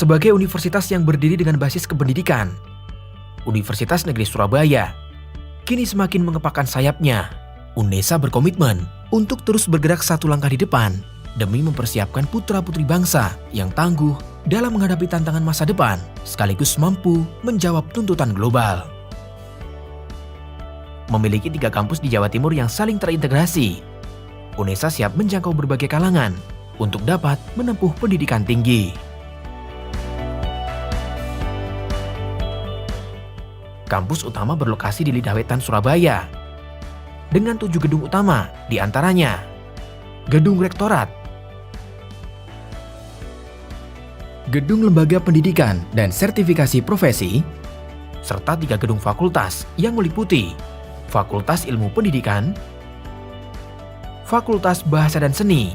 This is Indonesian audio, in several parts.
Sebagai universitas yang berdiri dengan basis kependidikan, Universitas Negeri Surabaya kini semakin mengepakkan sayapnya. UNESA berkomitmen untuk terus bergerak satu langkah di depan demi mempersiapkan putra-putri bangsa yang tangguh dalam menghadapi tantangan masa depan sekaligus mampu menjawab tuntutan global. Memiliki 3 kampus di Jawa Timur yang saling terintegrasi, UNESA siap menjangkau berbagai kalangan untuk dapat menempuh pendidikan tinggi. Kampus utama berlokasi di Lidah Wetan, Surabaya, dengan 7 gedung utama, diantaranya Gedung Rektorat, Gedung Lembaga Pendidikan dan Sertifikasi Profesi, serta 3 gedung fakultas yang meliputi Fakultas Ilmu Pendidikan, Fakultas Bahasa dan Seni,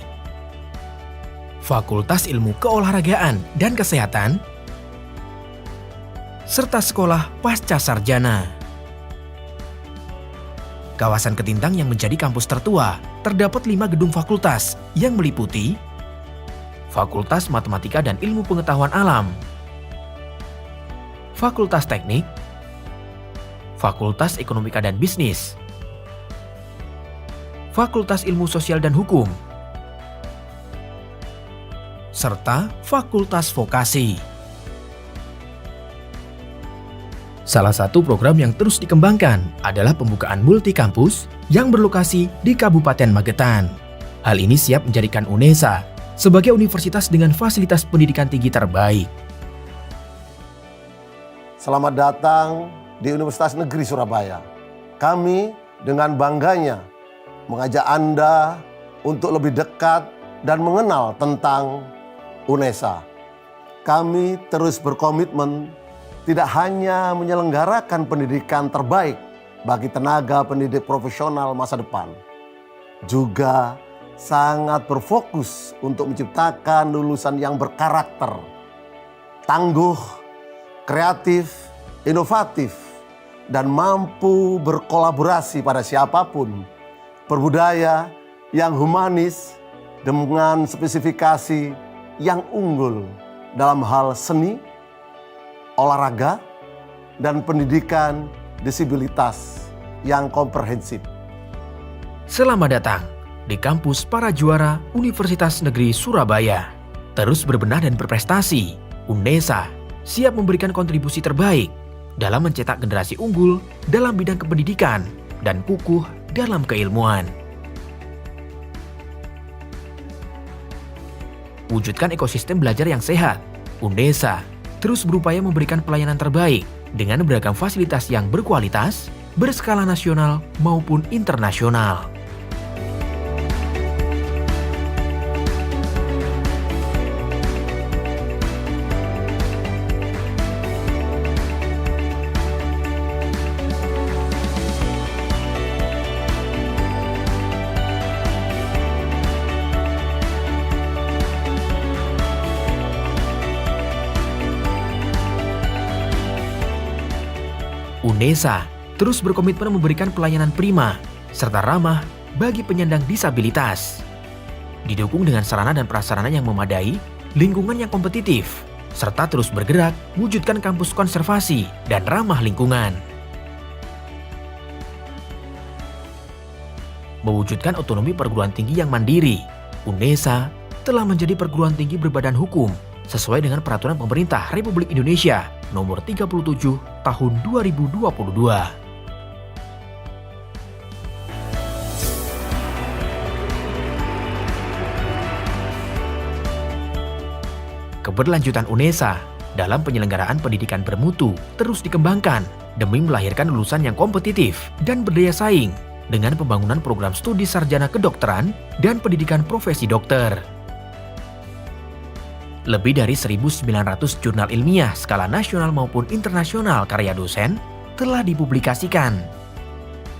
Fakultas Ilmu Keolahragaan dan Kesehatan, serta Sekolah Pasca Sarjana. Kawasan Ketintang yang menjadi kampus tertua, terdapat 5 gedung fakultas yang meliputi Fakultas Matematika dan Ilmu Pengetahuan Alam, Fakultas Teknik, Fakultas Ekonomika dan Bisnis, Fakultas Ilmu Sosial dan Hukum, serta Fakultas Vokasi. Salah satu program yang terus dikembangkan adalah pembukaan multi kampus yang berlokasi di Kabupaten Magetan. Hal ini siap menjadikan UNESA sebagai universitas dengan fasilitas pendidikan tinggi terbaik. Selamat datang di Universitas Negeri Surabaya. Kami dengan bangganya mengajak Anda untuk lebih dekat dan mengenal tentang UNESA. Kami terus berkomitmen tidak hanya menyelenggarakan pendidikan terbaik bagi tenaga pendidik profesional masa depan, juga sangat berfokus untuk menciptakan lulusan yang berkarakter, tangguh, kreatif, inovatif, dan mampu berkolaborasi pada siapapun, berbudaya yang humanis dengan spesifikasi yang unggul dalam hal seni, olahraga, dan pendidikan disabilitas yang komprehensif. Selamat datang di kampus para juara Universitas Negeri Surabaya. Terus berbenah dan berprestasi, UNESA siap memberikan kontribusi terbaik dalam mencetak generasi unggul dalam bidang kependidikan dan kukuh dalam keilmuan. Wujudkan ekosistem belajar yang sehat, UNESA terus berupaya memberikan pelayanan terbaik dengan beragam fasilitas yang berkualitas, berskala nasional maupun internasional. UNESA terus berkomitmen memberikan pelayanan prima serta ramah bagi penyandang disabilitas. Didukung dengan sarana dan prasarana yang memadai, lingkungan yang kompetitif, serta terus bergerak wujudkan kampus konservasi dan ramah lingkungan. Mewujudkan otonomi perguruan tinggi yang mandiri, UNESA telah menjadi perguruan tinggi berbadan hukum sesuai dengan Peraturan Pemerintah Republik Indonesia Nomor 37 Tahun 2022. Keberlanjutan UNESA dalam penyelenggaraan pendidikan bermutu terus dikembangkan demi melahirkan lulusan yang kompetitif dan berdaya saing dengan pembangunan program studi sarjana kedokteran dan pendidikan profesi dokter. Lebih dari 1.900 jurnal ilmiah skala nasional maupun internasional karya dosen telah dipublikasikan.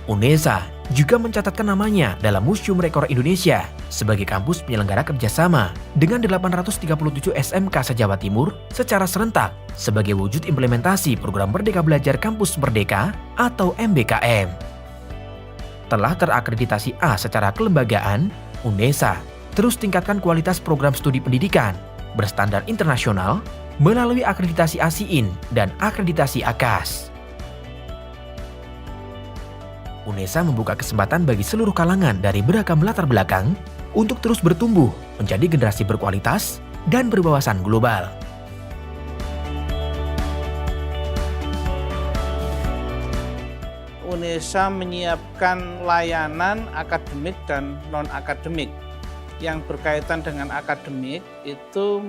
UNESA juga mencatatkan namanya dalam Museum Rekor Indonesia sebagai kampus penyelenggara kerjasama dengan 837 SMK se-Jawa Timur secara serentak sebagai wujud implementasi program Merdeka Belajar Kampus Merdeka atau MBKM. Telah terakreditasi A secara kelembagaan, UNESA terus tingkatkan kualitas program studi pendidikan berstandar internasional melalui akreditasi ASIIN dan akreditasi AKAS. UNESA membuka kesempatan bagi seluruh kalangan dari beragam latar belakang untuk terus bertumbuh menjadi generasi berkualitas dan berwawasan global. UNESA menyiapkan layanan akademik dan non-akademik. Yang berkaitan dengan akademik itu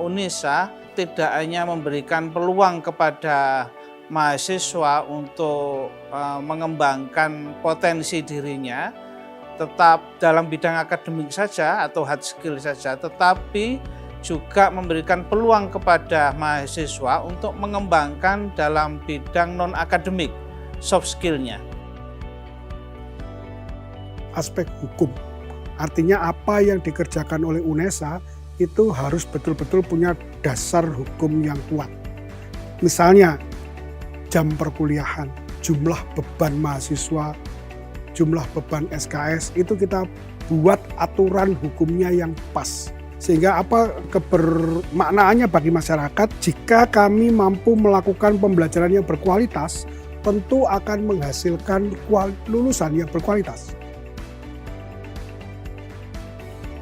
UNESA tidak hanya memberikan peluang kepada mahasiswa untuk mengembangkan potensi dirinya, tetap dalam bidang akademik saja atau hard skill saja, tetapi juga memberikan peluang kepada mahasiswa untuk mengembangkan dalam bidang non-akademik, soft skill-nya. Aspek hukum, artinya apa yang dikerjakan oleh UNESA itu harus betul-betul punya dasar hukum yang kuat. Misalnya, jam perkuliahan, jumlah beban mahasiswa, jumlah beban SKS, itu kita buat aturan hukumnya yang pas. Sehingga apa kebermaknaannya bagi masyarakat, jika kami mampu melakukan pembelajaran yang berkualitas, tentu akan menghasilkan lulusan yang berkualitas.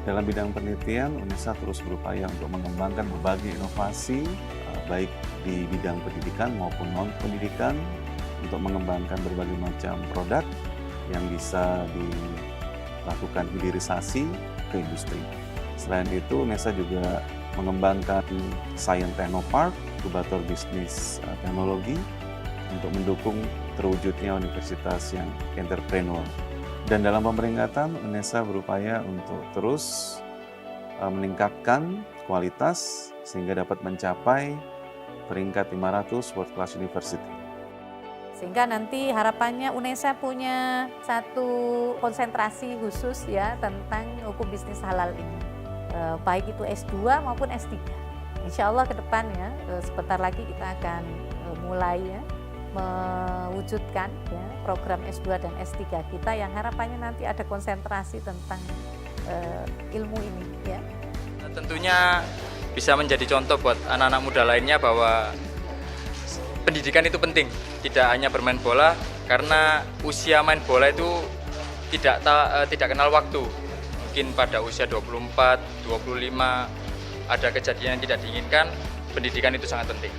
Dalam bidang penelitian, UNESA terus berupaya untuk mengembangkan berbagai inovasi, baik di bidang pendidikan maupun non-pendidikan, untuk mengembangkan berbagai macam produk yang bisa dilakukan hilirisasi ke industri. Selain itu, UNESA juga mengembangkan Science Technopark, inkubator bisnis teknologi, untuk mendukung terwujudnya universitas yang entrepreneur. Dan dalam pemeringkatan, UNESA berupaya untuk terus meningkatkan kualitas sehingga dapat mencapai peringkat 500 World Class University. Sehingga nanti harapannya UNESA punya satu konsentrasi khusus ya tentang hukum bisnis halal ini. Baik itu S2 maupun S3. Insya Allah ke depan ya, sebentar lagi kita akan mulai ya, mewujudkan ya, program S2 dan S3 kita yang harapannya nanti ada konsentrasi tentang ilmu ini ya. Tentunya bisa menjadi contoh buat anak-anak muda lainnya bahwa pendidikan itu penting, tidak hanya bermain bola, karena usia main bola itu tidak kenal waktu. Mungkin pada usia 24, 25 ada kejadian yang tidak diinginkan, pendidikan itu sangat penting.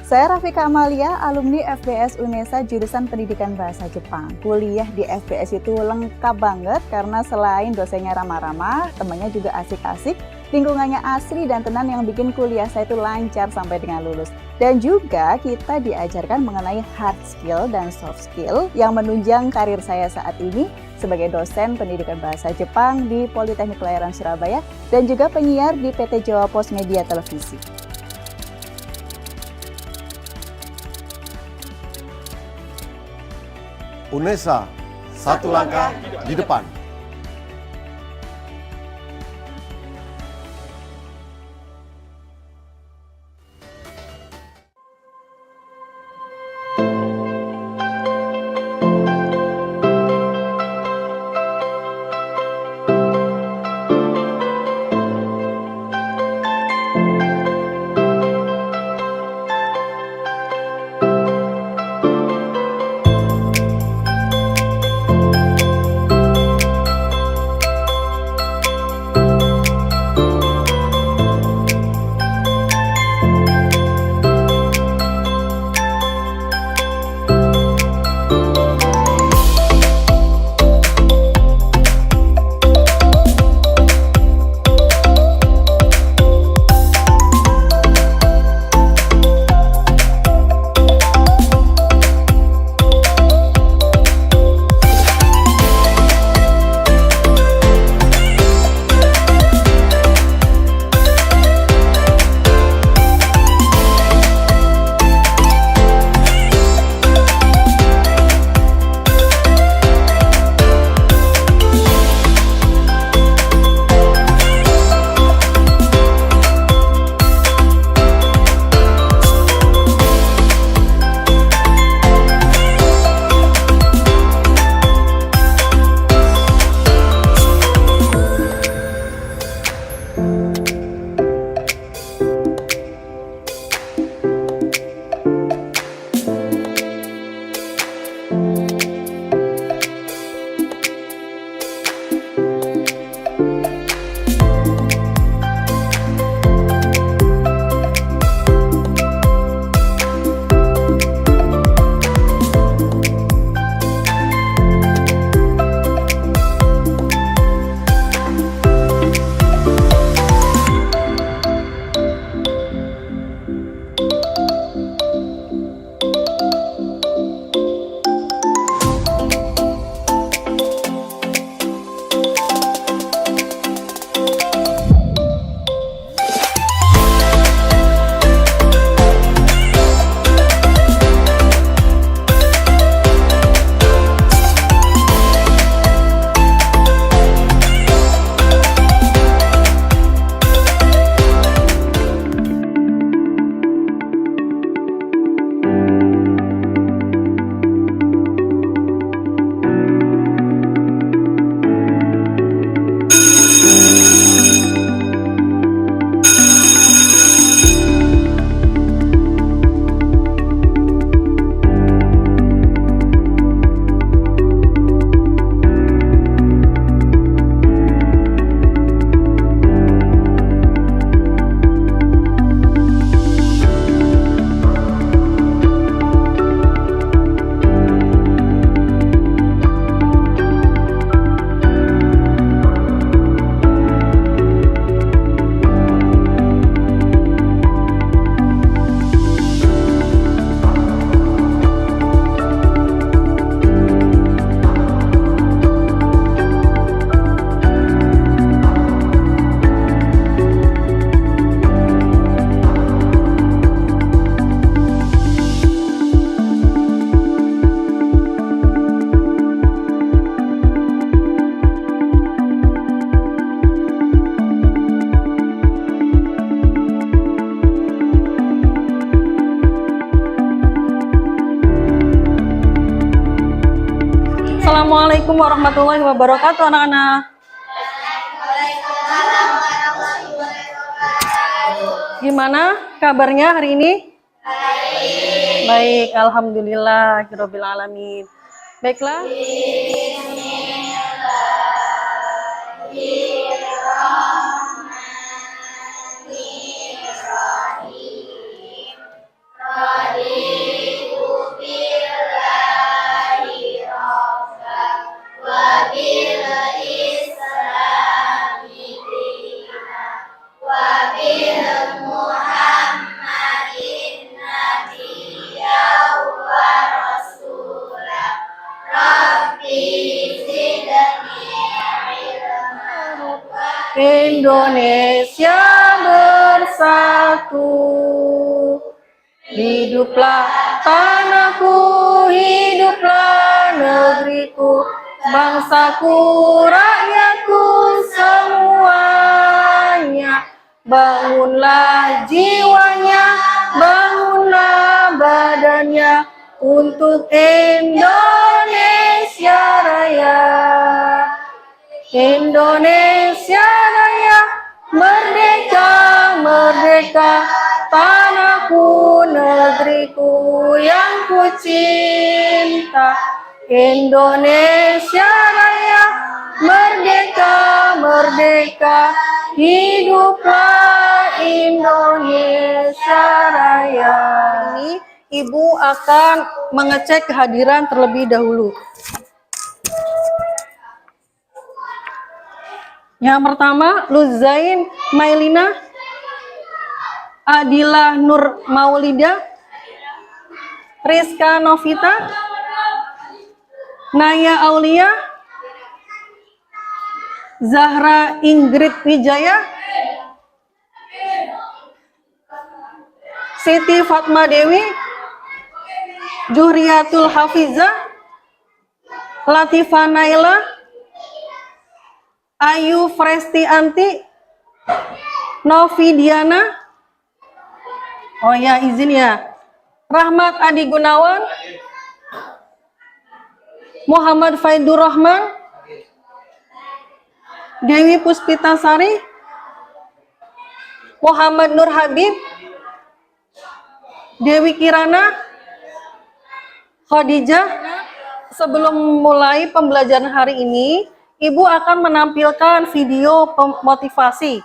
Saya Rafika Amalia, alumni FBS UNESA jurusan Pendidikan Bahasa Jepang. Kuliah di FBS itu lengkap banget karena selain dosennya ramah-ramah, temannya juga asik-asik, lingkungannya asri dan tenang yang bikin kuliah saya itu lancar sampai dengan lulus. Dan juga kita diajarkan mengenai hard skill dan soft skill yang menunjang karir saya saat ini sebagai dosen Pendidikan Bahasa Jepang di Politeknik Pelayaran Surabaya dan juga penyiar di PT Jawa Pos Media Televisi. UNESA, satu langkah di depan. Assalamualaikum warahmatullahi wabarakatuh, anak-anak. Gimana kabarnya hari ini? Baik, alhamdulillah, rabbil alamin. Baiklah. Indonesia bersatu, hiduplah tanahku, hiduplah negeriku, bangsaku, rakyatku semuanya. Bangunlah jiwanya, bangunlah badannya untuk Indonesia Raya. Indonesia Raya, merdeka, merdeka, tanahku, negeriku yang ku cinta. Indonesia Raya, merdeka, merdeka, hiduplah Indonesia Raya. Ini Ibu akan mengecek kehadiran terlebih dahulu. Yang pertama, Luzain Mailina, Adila Nur Maulida, Rizka Novita, Naya Aulia, Zahra Ingrid Wijaya, Siti Fatma Dewi, Juhriyatul Hafiza, Latifah Naila, Ayu Fresti Anti, Novi Diana, oh ya izin ya, Rahmat Adi Gunawan, Muhammad Faidur Rahman, Dewi Puspitasari, Muhammad Nur Habib, Dewi Kirana, Khadijah. Sebelum mulai pembelajaran hari ini, Ibu akan menampilkan video motivasi.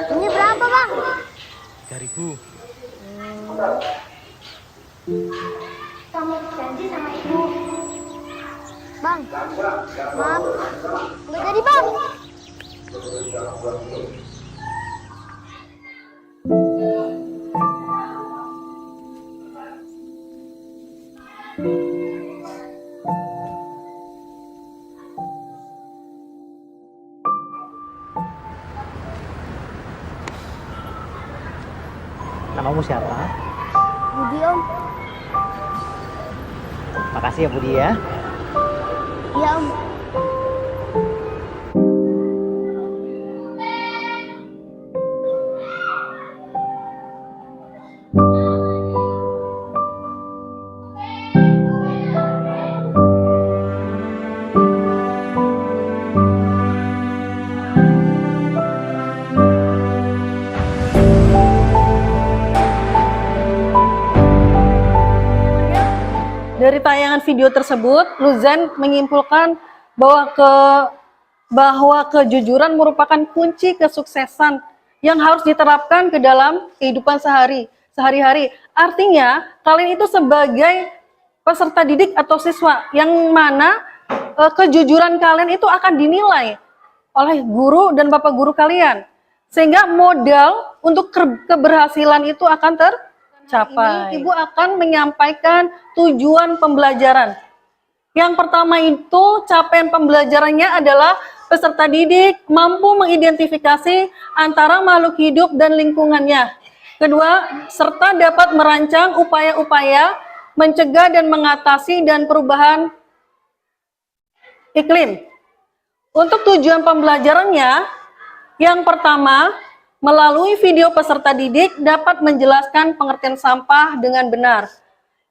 Ini berapa, Bang? 3.000. Kamu janji sama ibu. Bang, maaf. Nggak jadi, Bang. Namamu siapa? Budi, Om. Makasih ya Budi ya. Iya, Om. Dari tayangan video tersebut, Luzan menyimpulkan bahwa kejujuran merupakan kunci kesuksesan yang harus diterapkan ke dalam kehidupan sehari-hari. Artinya, kalian itu sebagai peserta didik atau siswa yang mana kejujuran kalian itu akan dinilai oleh guru dan bapak guru kalian. Sehingga modal untuk keberhasilan itu akan tercapai. Ibu akan menyampaikan tujuan pembelajaran. Yang pertama itu capaian pembelajarannya adalah peserta didik mampu mengidentifikasi antara makhluk hidup dan lingkungannya. Kedua, serta dapat merancang upaya-upaya mencegah dan mengatasi dan perubahan iklim. Untuk tujuan pembelajarannya, yang pertama, melalui video peserta didik dapat menjelaskan pengertian sampah dengan benar.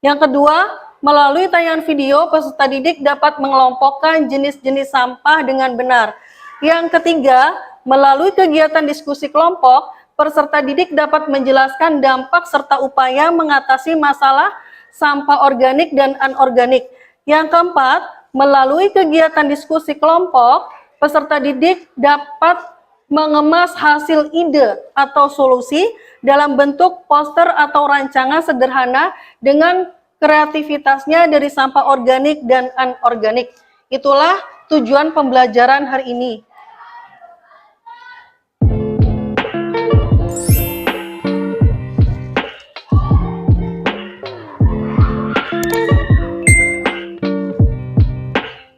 Yang kedua, melalui tayangan video, peserta didik dapat mengelompokkan jenis-jenis sampah dengan benar. Yang ketiga, melalui kegiatan diskusi kelompok, peserta didik dapat menjelaskan dampak serta upaya mengatasi masalah sampah organik dan anorganik. Yang keempat, melalui kegiatan diskusi kelompok, peserta didik dapat mengemas hasil ide atau solusi dalam bentuk poster atau rancangan sederhana dengan kreativitasnya dari sampah organik dan anorganik. Itulah tujuan pembelajaran hari ini.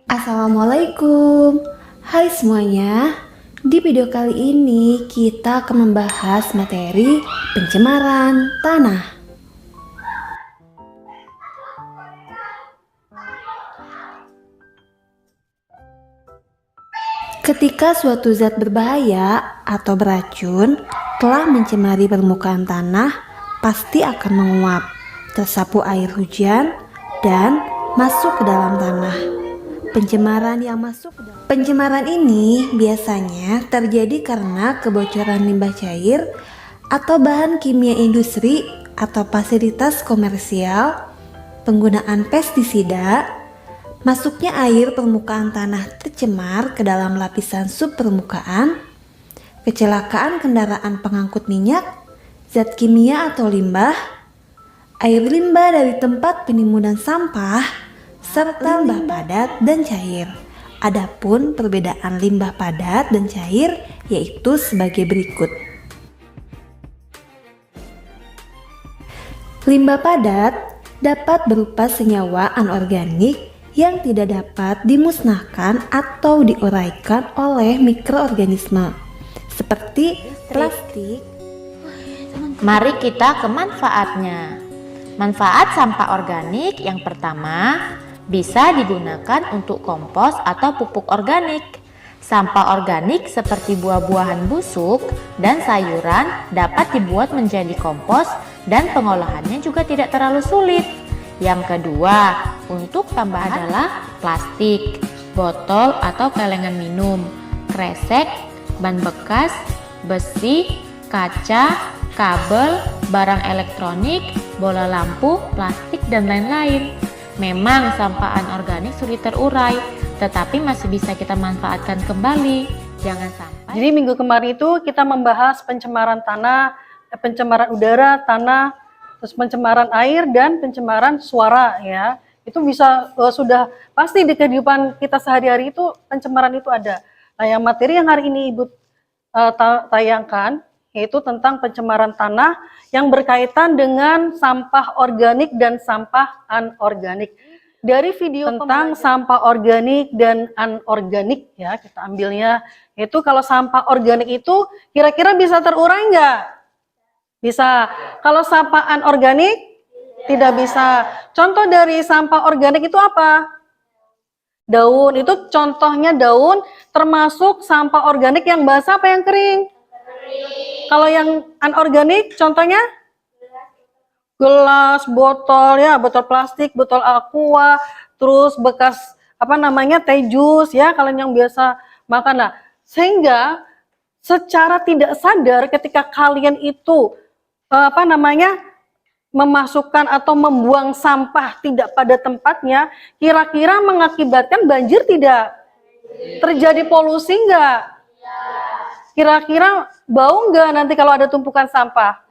Assalamualaikum. Hai semuanya. Di video kali ini kita akan membahas materi pencemaran tanah. Ketika suatu zat berbahaya atau beracun telah mencemari permukaan tanah, pasti akan menguap, tersapu air hujan, dan masuk ke dalam tanah. Pencemaran ini biasanya terjadi karena kebocoran limbah cair atau bahan kimia industri atau fasilitas komersial, penggunaan pestisida, masuknya air permukaan tanah tercemar ke dalam lapisan subpermukaan, kecelakaan kendaraan pengangkut minyak, zat kimia atau limbah, air limbah dari tempat penimbunan sampah, serta limbah padat dan cair. Adapun perbedaan limbah padat dan cair yaitu sebagai berikut. Limbah padat dapat berupa senyawa anorganik yang tidak dapat dimusnahkan atau diuraikan oleh mikroorganisme seperti plastik. Mari kita ke manfaatnya. Manfaat sampah organik yang pertama, bisa digunakan untuk kompos atau pupuk organik. Sampah organik seperti buah-buahan busuk dan sayuran dapat dibuat menjadi kompos dan pengolahannya juga tidak terlalu sulit. Yang kedua, untuk tambahan adalah plastik, botol atau kelengan minum, kresek, ban bekas, besi, kaca, kabel, barang elektronik, bola lampu, plastik, dan lain-lain. Memang sampah anorganik sulit terurai, tetapi masih bisa kita manfaatkan kembali. Jangan sampai. Jadi minggu kemarin itu kita membahas pencemaran tanah, pencemaran udara, tanah, terus pencemaran air dan pencemaran suara ya. Itu bisa sudah pasti di kehidupan kita sehari-hari itu pencemaran itu ada. Nah, yang materi yang hari ini Ibu tayangkan yaitu tentang pencemaran tanah yang berkaitan dengan sampah organik dan sampah anorganik. Dari video tentang sampah organik dan anorganik ya, kita ambilnya itu kalau sampah organik itu kira-kira bisa terurai nggak? Bisa. Kalau sampah anorganik tidak bisa. Contoh dari sampah organik itu apa? Daun, itu contohnya daun, termasuk sampah organik yang basah apa yang kering? Kalau yang anorganik contohnya gelas, botol ya, botol plastik, botol aqua, terus bekas teh jus ya, kalian yang biasa makan. Nah, sehingga secara tidak sadar ketika kalian itu memasukkan atau membuang sampah tidak pada tempatnya, kira-kira mengakibatkan banjir tidak? Terjadi polusi enggak? Kira-kira bau enggak nanti kalau ada tumpukan sampah?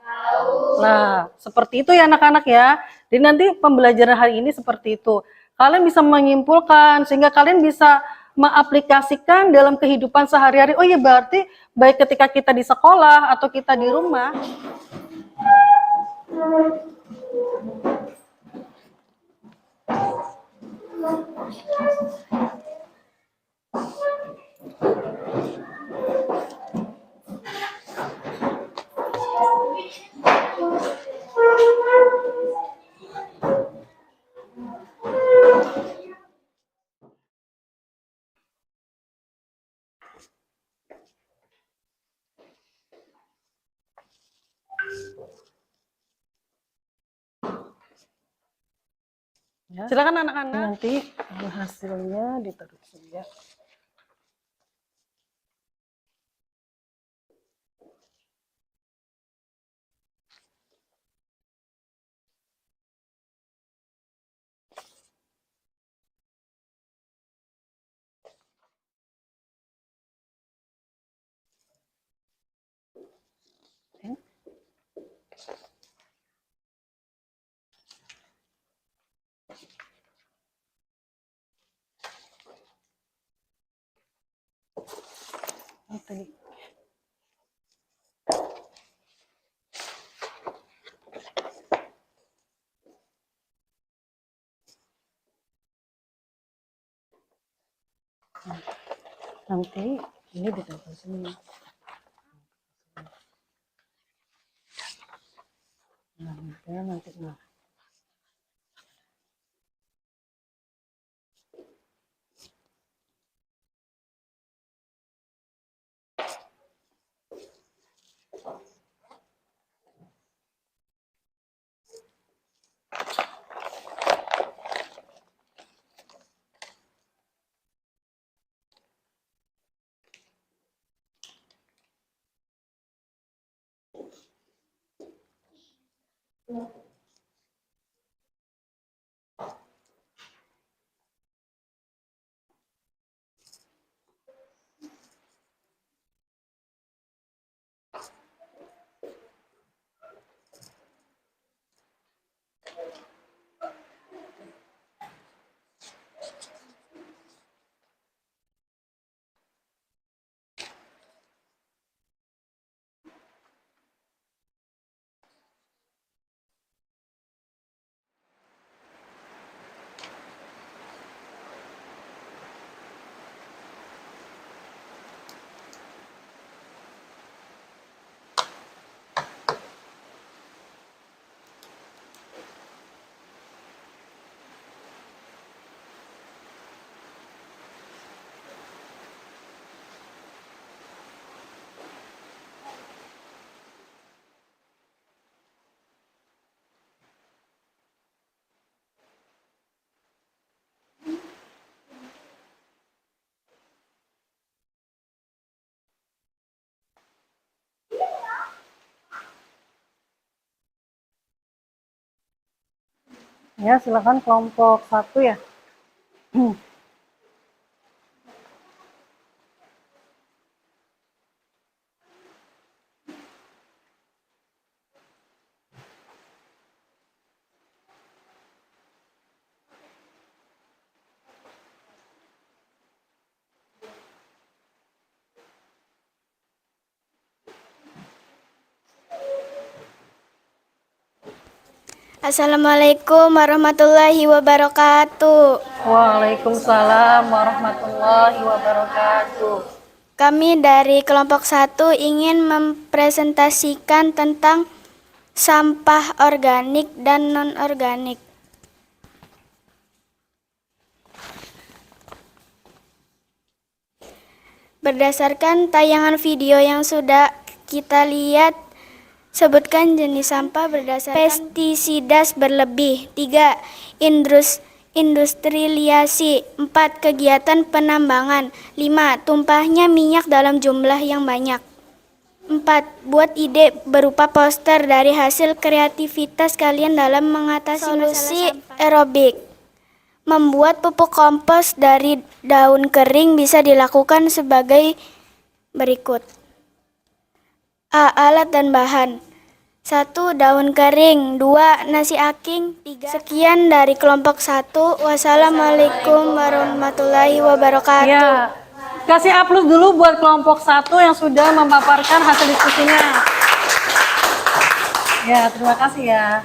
Nah, seperti itu ya anak-anak ya. Jadi nanti pembelajaran hari ini seperti itu. Kalian bisa menyimpulkan sehingga kalian bisa mengaplikasikan dalam kehidupan sehari-hari. Oh iya, berarti baik ketika kita di sekolah atau kita di rumah. Ya. Silakan anak-anak. Nanti hasilnya ditaruh ya. Tadi. Nanti ini ditaruh sini. Nanti. Ya, silakan kelompok 1 ya. Assalamualaikum warahmatullahi wabarakatuh. Waalaikumsalam warahmatullahi wabarakatuh. Kami dari kelompok 1 ingin mempresentasikan tentang sampah organik dan non-organik. Berdasarkan tayangan video yang sudah kita lihat, Sebutkan jenis sampah berdasarkan pestisida berlebih. 3. Industrialisasi. 4. Kegiatan penambangan. 5. Tumpahnya minyak dalam jumlah yang banyak. 4. Buat ide berupa poster dari hasil kreativitas kalian dalam mengatasi solusi aerobik. Membuat pupuk kompos dari daun kering bisa dilakukan sebagai berikut. A. Alat dan bahan. 1. Daun kering. 2. Nasi aking. 3. Sekian dari kelompok 1. Wassalamualaikum warahmatullahi wabarakatuh. Ya, kasih aplaus dulu buat kelompok 1 yang sudah memaparkan hasil diskusinya. Ya, terima kasih ya.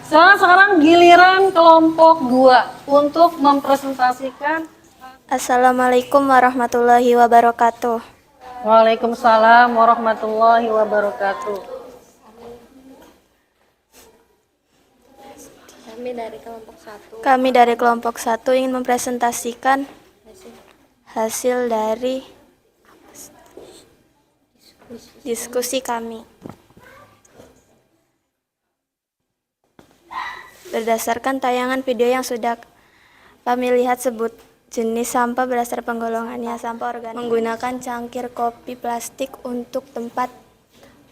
Sekarang giliran kelompok 2 untuk mempresentasikan. Assalamualaikum warahmatullahi wabarakatuh. Waalaikumsalam warahmatullahi wabarakatuh. Kami dari kelompok 1 ingin mempresentasikan hasil dari diskusi kami. Berdasarkan tayangan video yang sudah kami lihat, sebut jenis sampah berdasar penggolongannya. Sampah organik menggunakan cangkir kopi plastik untuk tempat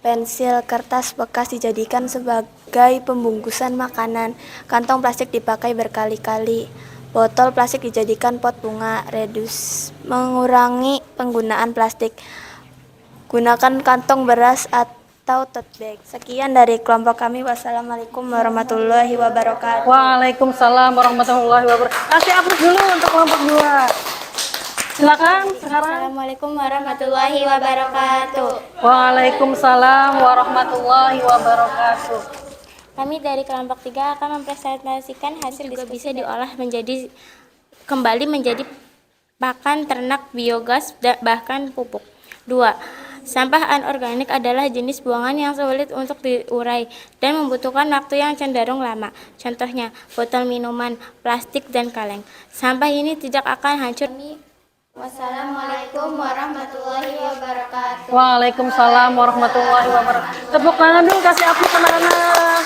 pensil, kertas bekas dijadikan sebagai pembungkusan makanan, kantong plastik dipakai berkali-kali, botol plastik dijadikan pot bunga. Mengurangi penggunaan plastik, gunakan kantong beras atau tote bag. Sekian dari kelompok kami. Wassalamualaikum warahmatullahi wabarakatuh. Waalaikumsalam warahmatullahi wabarakatuh. Kasih aplaus dulu untuk kelompok 2. Silakan sekarang. Assalamualaikum warahmatullahi wabarakatuh. Waalaikumsalam warahmatullahi wabarakatuh. Kami dari kelompok 3 akan mempresentasikan hasil diskusi. Bisa diolah kembali menjadi pakan ternak, biogas, bahkan pupuk. 2. Sampah anorganik adalah jenis buangan yang sulit untuk diurai dan membutuhkan waktu yang cenderung lama. Contohnya, botol minuman, plastik, dan kaleng. Sampah ini tidak akan hancur. Wassalamualaikum warahmatullahi wabarakatuh. Waalaikumsalam warahmatullahi wabarakatuh. Tepuk tangan dulu, kasih aplaus anak-anak.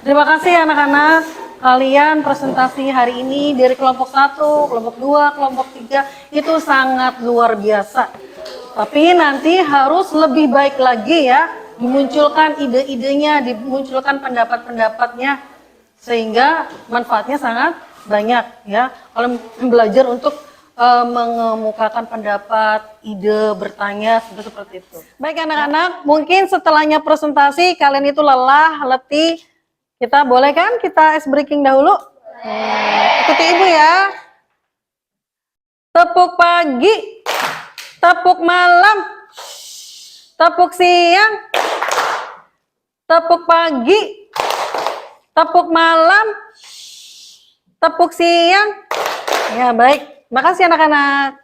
Terima kasih anak-anak. Kalian presentasi hari ini dari kelompok 1, kelompok 2, kelompok 3 itu sangat luar biasa. Tapi nanti harus lebih baik lagi ya, dimunculkan ide-idenya, dimunculkan pendapat-pendapatnya, sehingga manfaatnya sangat banyak ya. Kalau belajar untuk mengemukakan pendapat, ide, bertanya, seperti itu. Baik anak-anak, mungkin setelahnya presentasi kalian itu lelah, letih. Kita boleh kan kita ice breaking dahulu? Ikuti ibu ya. Tepuk pagi, tepuk malam, tepuk siang, tepuk pagi, tepuk malam, tepuk siang. Ya baik, makasih anak-anak.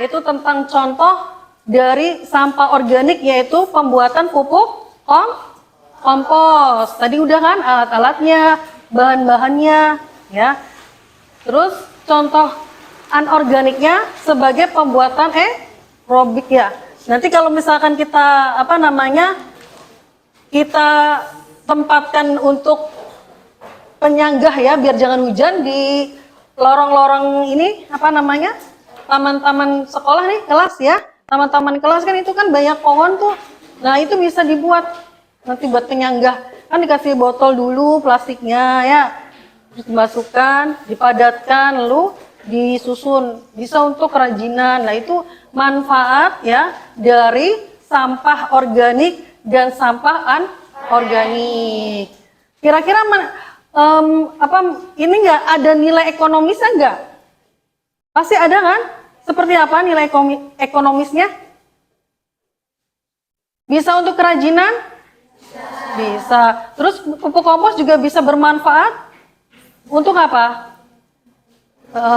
Itu tentang contoh dari sampah organik, yaitu pembuatan pupuk kompos. Tadi udah kan alat-alatnya, bahan-bahannya ya. Terus contoh anorganiknya sebagai pembuatan aerobik ya. Nanti kalau misalkan kita kita tempatkan untuk penyanggah ya, biar jangan hujan di lorong-lorong ini taman-taman sekolah nih, kelas ya. Taman-taman kelas kan itu kan banyak pohon tuh. Nah, itu bisa dibuat nanti buat penyanggah, kan dikasih botol dulu plastiknya ya, terus dimasukkan, dipadatkan, lalu disusun, bisa untuk kerajinan. Nah itu manfaat ya dari sampah organik dan sampah anorganik. Kira-kira ini nggak ada nilai ekonomisnya nggak? Pasti ada kan? Seperti apa nilai ekonomisnya? Bisa untuk kerajinan? Bisa. Terus pupuk kompos juga bisa bermanfaat untuk apa?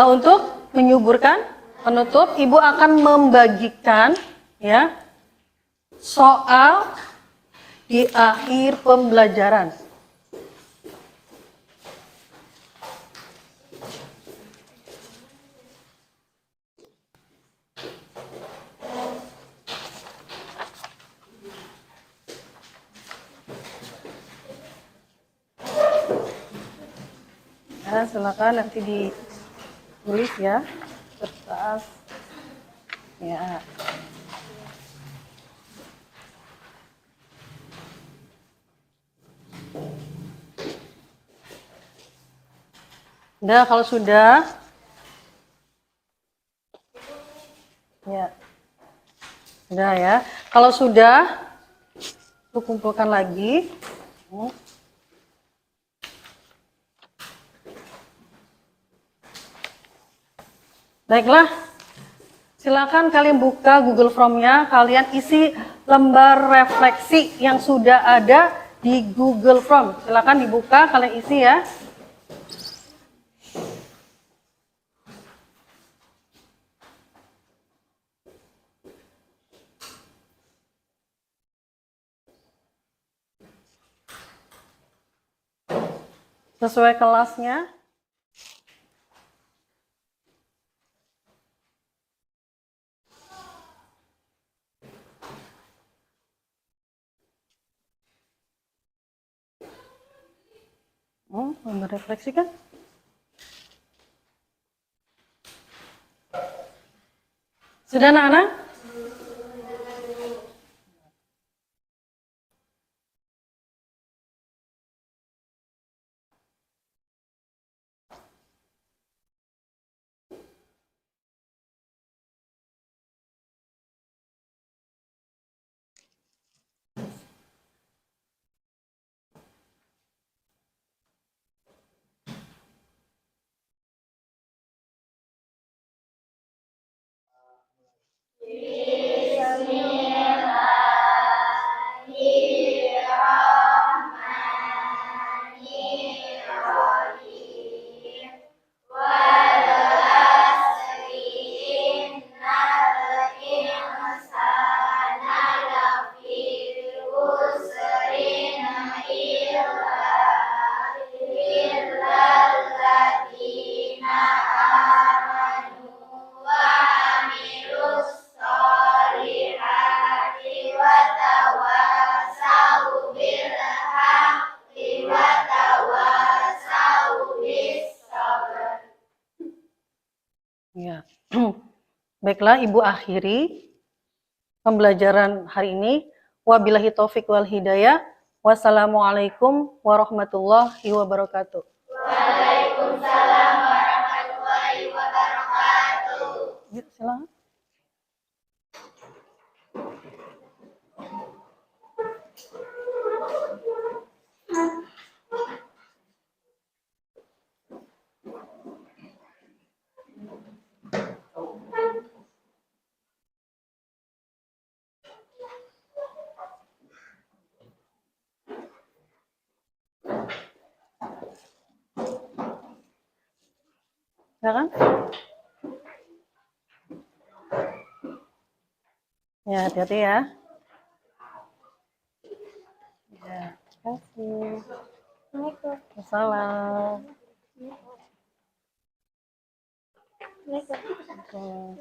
Untuk menyuburkan. Penutup, Ibu akan membagikan ya soal di akhir pembelajaran. Ya, silakan nanti ditulis ya, kertas. Ya. Udah, kalau sudah, ya, udah ya. Kalau sudah, aku kumpulkan lagi. Baiklah, silakan kalian buka Google Form-nya, kalian isi lembar refleksi yang sudah ada di Google Form. Silakan dibuka, kalian isi ya. Sesuai kelasnya. Merefleksikan. Sudah anak-anak? Ya. Baiklah, Ibu akhiri pembelajaran hari ini. Wabillahi taufik wal hidayah. Wassalamualaikum warahmatullahi wabarakatuh. Waalaikumsalam warahmatullahi wabarakatuh. Yuk, silakan. Ya kan? Ya, hati-hati ya. Ya, terima kasih. Waalaikumsalam. Waalaikumsalam.